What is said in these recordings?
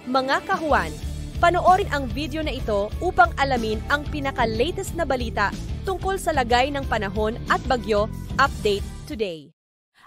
Mga kahuwan, panoorin ang video na ito upang alamin ang pinaka-latest na balita tungkol sa lagay ng panahon at bagyo. Update today.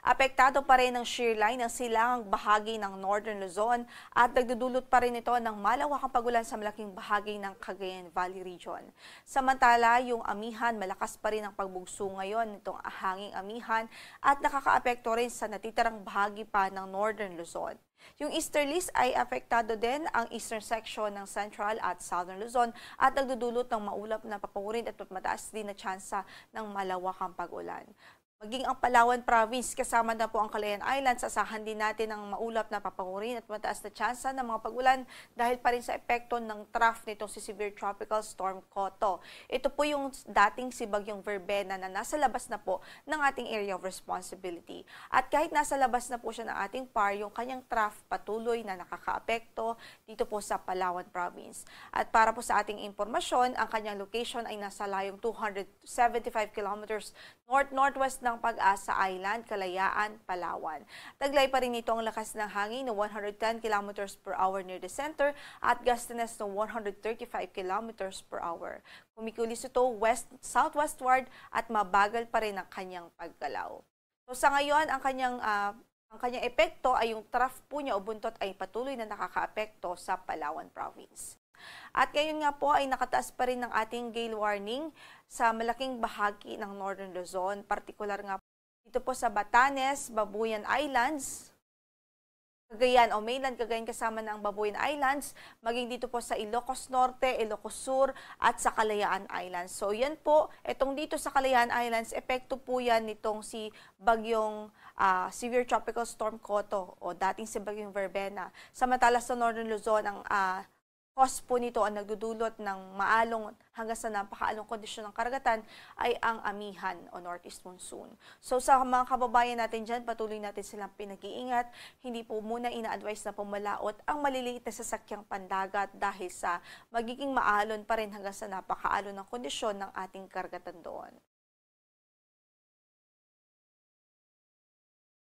Apektado pa rin ng shear line ang silangang bahagi ng Northern Luzon at nagdudulot pa rin ito ng malawakang pagulan sa malaking bahagi ng Cagayan Valley Region. Samantala, yung amihan, malakas pa rin ang pagbugso ngayon nitong hanging amihan at nakakaapekto rin sa natitirang bahagi pa ng Northern Luzon. Yung easterlies ay apektado din ang eastern section ng Central at Southern Luzon at nagdudulot ng maulap na papagurin at mataas din na tsansa ng malawakang pag-ulan. Maging ang Palawan Province, kasama na po ang Calayan Islands, asahan din natin ang maulap na papagurin at mataas na tsansa ng mga pag-ulan dahil pa rin sa epekto ng trough nitong si Severe Tropical Storm Koto. Ito po yung dating si Bagyong Verbena na nasa labas na po ng ating area of responsibility. At kahit nasa labas na po siya ng ating PAR, yung kanyang trough patuloy na nakakaapekto dito po sa Palawan Province. At para po sa ating impormasyon, ang kanyang location ay nasa layong 275 kilometers north-northwest ng Pag-asa Island, Kalayaan, Palawan. Taglay pa rin ito ang lakas ng hangin na 110 km per hour near the center at gustiness na 135 km per hour. Kumikilos ito west-southwestward at mabagal pa rin ang kanyang paggalaw. So sa ngayon, ang kanyang epekto ay yung trough po niya o buntot ay patuloy na nakakaapekto sa Palawan Province. At ngayon nga po ay nakataas pa rin ng ating gale warning sa malaking bahagi ng Northern Luzon, partikular nga dito po sa Batanes, Babuyan Islands, Cagayan o mainland Cagayan kasama ng Babuyan Islands, maging dito po sa Ilocos Norte, Ilocos Sur at sa Kalayaan Islands. So yan po, itong dito sa Kalayaan Islands, epekto po yan nitong si Bagyong Severe Tropical Storm Koto o dating si Bagyong Verbena. Samantala sa Northern Luzon, ang cause po nito ang nagdudulot ng maalong hanggang sa napakaalong kondisyon ng karagatan ay ang amihan o northeast monsoon. So sa mga kababayan natin dyan, patuloy natin silang pinag-iingat. Hindi po muna ina-advise na pumalaot ang maliliit na sasakyang pandagat dahil sa magiging maalon pa rin hanggang sa napakaalon ng kondisyon ng ating karagatan doon.